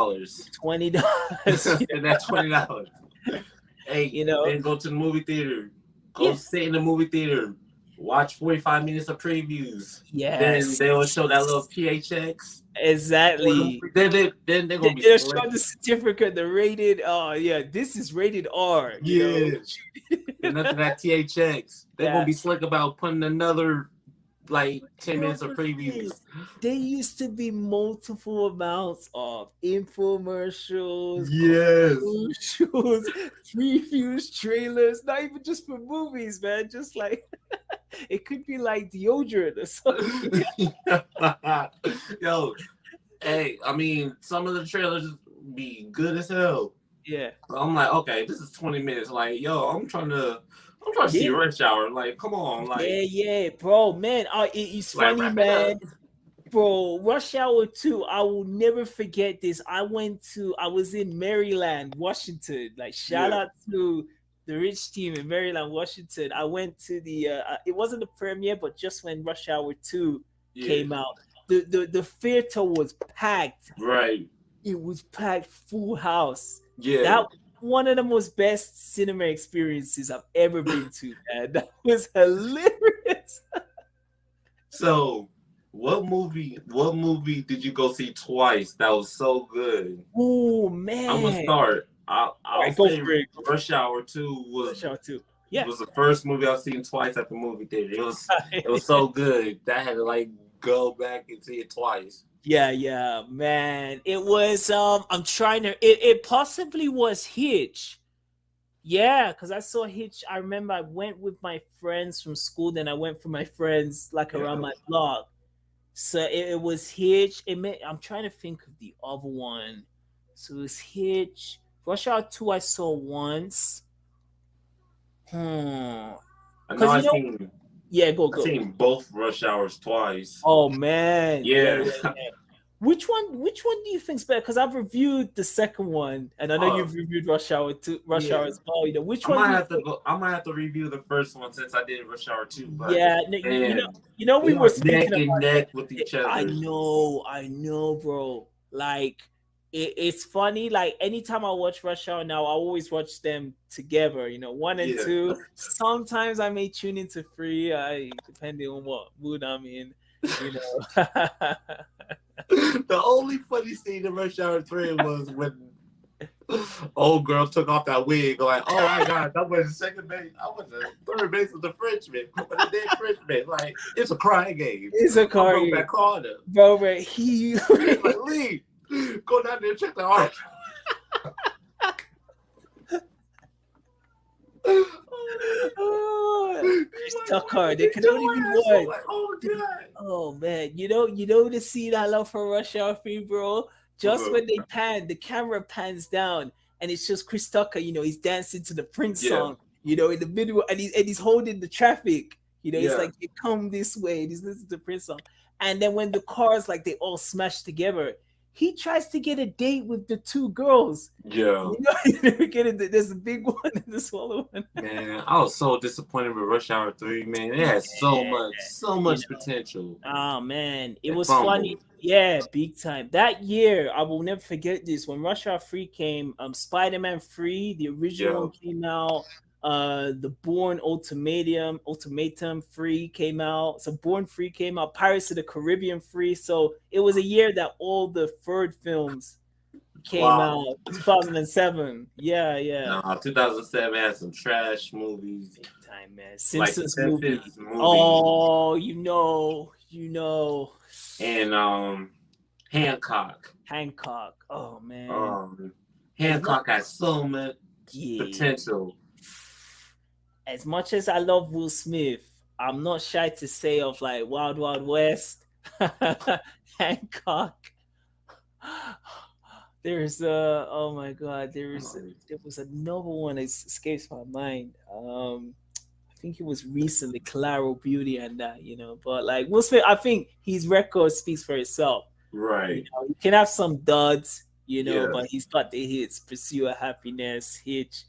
$20. Spend that $20. Hey, You know, then go to the movie theater. Go yeah, sit in the movie theater. Watch 45 minutes of previews. Then yes, they will show that little PHX. For the exactly. movie. Then they're gonna be They'll show the selective. certificate, the rated. Oh yeah, this is rated R. You know. Yeah. Then after that THX, they're gonna Yeah. be slick about putting another like 10 minutes of Another thing, previews. there used to be multiple amounts of infomercials, Yes. commercials, previews, trailers, not even just for movies, man. Just like it could be like deodorant or something. Yo, hey, I mean, some of the trailers be good as hell. Yeah. I'm like, okay, this is 20 minutes. Like, yo, I'm trying to see Yeah. Rush Hour. Like, come on, Yeah, yeah, bro, man. It's like funny, wrap it up. man. Bro, Rush Hour 2, I will never forget this. I was in Maryland, Washington. Like, shout Yeah, out to the Rich team in Maryland, Washington. I went to it wasn't the premiere, but just when Rush Hour 2 yeah, came out, the theater was packed. right, It was packed, full house. yeah. That one of the most best cinema experiences I've ever been to, man. That was hilarious. So, What movie did you go see twice? That was so good. Oh, I'm gonna man. start. All I'll right, go say for it. Go for it. Rush Hour Two Rush Hour 2. Yeah. was the first movie I've seen twice at the movie theater. It was so good that I had to like go back and see it twice. Yeah, yeah, man. It was I'm trying to it possibly was Hitch. Yeah, because I saw Hitch. I remember I went with my friends from school, then I went for my friends like around Yeah. my block. So it was Hitch. I'm trying to think of the other one. So it was Hitch. Rush Hour 2 I saw once. Hmm. I know Because yeah, go I go. seen both Rush Hours twice. Oh man, yeah, Yeah. yeah, yeah. Which one do you think's better? Because I've reviewed the second one, and I know Oh, you've reviewed Rush Hour 2, Rush Hour yeah. as well. Which one do you think? I might have to review the first one since I did Rush Hour 2, but Yeah, no, man, we they were are speaking neck and about neck with it. each other. I know, bro. Like it's funny. Like anytime I watch Rush Hour now, I always watch them together. One and Yeah. two. Sometimes I may tune into three. Depending on what mood I'm in. You know. The only funny scene in Rush Hour 3 was when old girl took off that wig, like, oh my god, that was the second base. I was the third base of the Frenchman, but the dead Frenchman. Like, it's a crying game. It's a I car broke game, that corner. bro. But he. Like, Lee, go down there and check the art. Oh, Chris Like, Tucker. what They did could only your be ass? I'm one. like, oh god. Oh man, you know the scene I love for Rush Hour 3, bro. Just when they pan, the camera pans down, and it's just Chris Tucker. He's dancing to the Prince Yeah, song. In the middle, and he's holding the traffic. He's yeah, like, "You come this way," and he's listening to the Prince song. And then when the cars like they all smash together, he tries to get a date with the two girls. yeah. There's a big one and the smaller one. Man, I was so disappointed with Rush Hour 3, man. It had so You much potential. Oh man, it It was funny. fumbled. Yeah, big time. That year, I will never forget this. When Rush Hour 3 came, Spider-Man 3, the original Yeah. one came out. The Ultimatum 3 came out. So Born 3 came out. Pirates of the Caribbean 3. So it was a year that all the third films came Wow. out. 2007. Yeah, yeah. Nah, 2007 had some trash movies, Big time, man. like the Simpsons movie. Simpsons movie Oh, and Hancock. Hancock. Oh man. Um, As much Hancock has so much yeah. potential. As much as I love Will Smith, I'm not shy to say of like Wild Wild West, Hancock. There's oh my god, there was another one that escapes my mind. I think it was recently Claro Beauty and that. But like Will Smith, I think his record speaks for itself. Right. He can have some duds, Yeah. but he's got the hits, Pursue a Happiness, Hitch,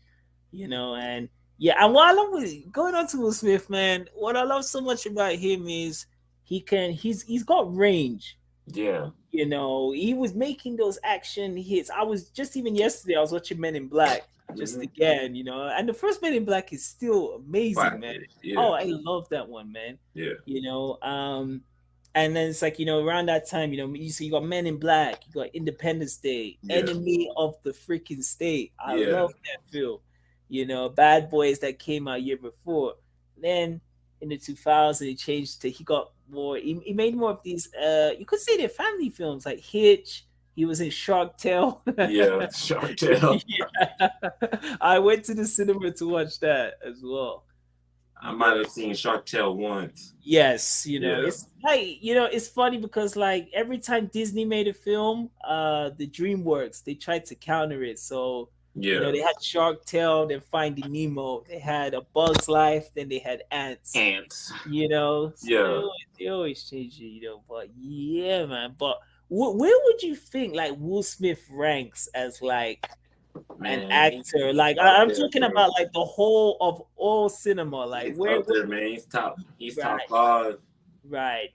and yeah, and what I love going on to Will Smith, man, what I love so much about him is he's got range. Yeah. He was making those action hits. I was just even yesterday, I was watching Men in Black just Mm-hmm. again, and the first Men in Black is still amazing, man. Classic. Yeah. Oh, I love that one, man. Yeah. You know, and then it's like, around that time, you got Men in Black, you got Independence Day, Yeah. Enemy of the Freaking State. I Yeah. love that film. Bad Boys that came out year before. Then in the 2000s, he changed to he got more. He made more of these. You could say they're family films like Hitch. He was in Shark Tale. Yeah. Shark Tale. Yeah. I went to the cinema to watch that as well. I You might know, have seen Shark Tale once. yes, Yeah. it's like it's funny because like every time Disney made a film, the DreamWorks they tried to counter it. So Yeah. they had Shark Tale, then Finding Nemo, they had A Bug's Life, then they had Ants. Ants. So they Yeah. always, they always change it, But yeah, man. But where would you think like Will Smith ranks as like an Man, actor? he's Like up I'm there, talking bro. about like the whole of all cinema. Like He's where, up there, man. He's top. He's top right, 5 right.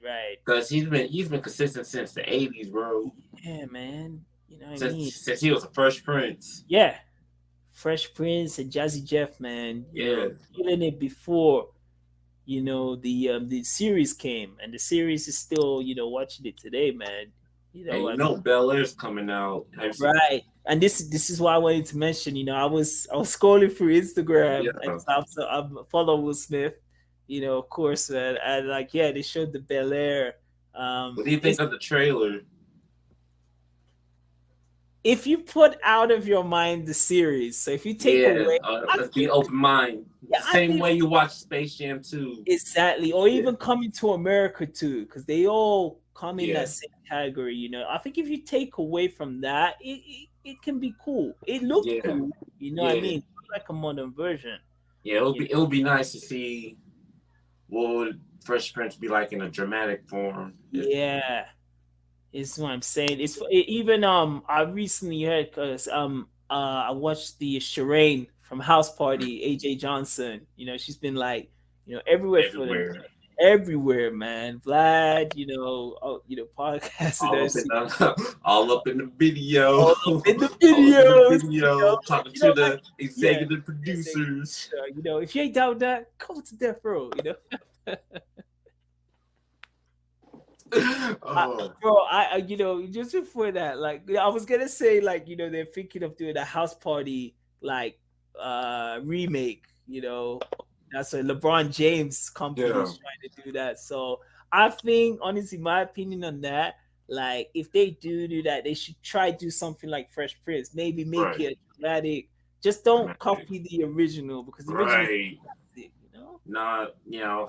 because he's been consistent since the '80s, bro. Yeah, man. You know what I Since mean? since he was the Fresh Prince. Yeah. Fresh Prince and Jazzy Jeff, man. Yeah. Killing it before the series came, and the series is still watching it today, man. And I Bel Air's coming out. Have you seen? right. And this is why I wanted to mention. I was scrolling through Instagram, and Yeah. so I'm follow Will Smith. Of course, man. And like, yeah, they showed the Bel Air. What do you This think of the trailer? If you put out of your mind the series, so if you take Yeah. away, I Let's be feel, open mind. yeah, The I same feel way you watch Space Jam 2. exactly, or Yeah. even Coming to America too, because they all come in Yeah. that same category. I think if you take away from that, it can be cool. It looked Yeah. cool. What I Yeah. mean, like a modern version. Yeah. It would You be it would be nice to see what would Fresh Prince be like in a dramatic form. Yeah, is what I'm saying. Even I recently heard because I watched the Shireen from House Party, AJ Johnson. She's been like everywhere for them, Everywhere. everywhere, man. Vlad, podcasting All that up in shit, the all up in the video. all up in the All up in the videos. video. Talking to Like the yeah, executive it's like, producers. if you ain't down that, come to death row. Oh. Bro, just before that, like I was gonna say, like they're thinking of doing a House Party like remake. That's a LeBron James company Yeah. is trying to do that. So I think, honestly, my opinion on that, like if they do that, they should try do something like Fresh Prince. Maybe make Right. it dramatic. Just don't Dramatic. copy the original because the original is Right. classic. Not,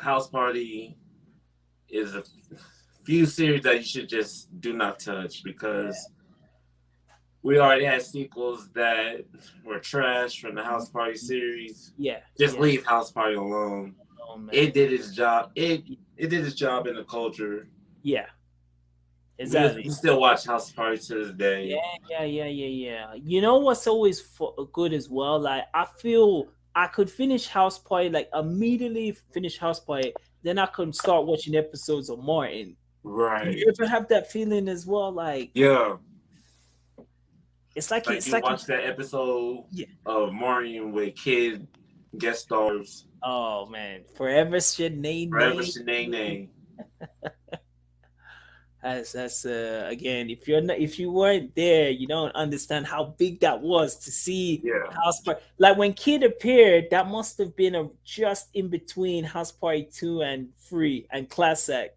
House Party is a few series that you should just do not touch Yeah, because we already had sequels that were trash from the House Party series. yeah, Just yeah. leave House Party alone. Oh It man, did its job. It did its job in the culture. yeah, We exactly. still watch House Party to this Yeah, day. yeah. You know what's always good as well? Like I feel I could finish House Party, like immediately finish House Party, then I could start watching episodes of Martin. Do Right. you ever have that feeling as well? Like Yeah. it's like Like it's you like watch that episode yeah. of Maureen with kid guest stars. Oh man, forever should name Forever name. Shanae. That's again, if you weren't there, you don't understand how big that was to see Yeah. House Party. Like when Kid appeared, that must have been a just in between House Party 2 and 3 and Class Act.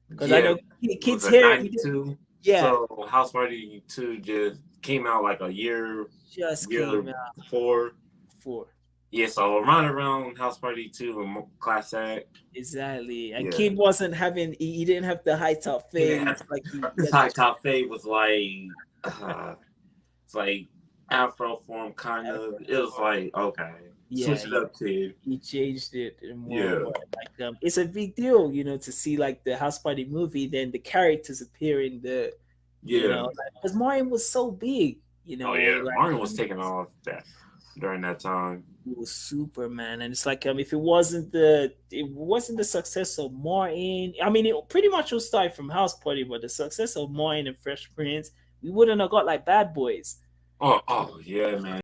Because I Yeah. know It was Kid's a here, 92. yeah, So House Party 2 just came out like a just year came out before. for Yeah, so around House Party 2 and Class Act. exactly. And Yeah. Kid wasn't having he didn't have the high top Yeah. fades like he His had high top fade was like it's like Afro form kind of. It was like, okay. yeah, Switch it up, kid. he changed it and more and Yeah. more. Like it's a big deal, to see like the House Party movie, then the characters appear in the Yeah. because Mario was so big, Oh yeah. like Martin was taking all of that. during that time. It was Superman, and it's like if it wasn't the success of Martin. I mean, it pretty much will start from House Party, but the success of Martin and Fresh Prince, we wouldn't have got like Bad Boys. Oh, oh yeah, man.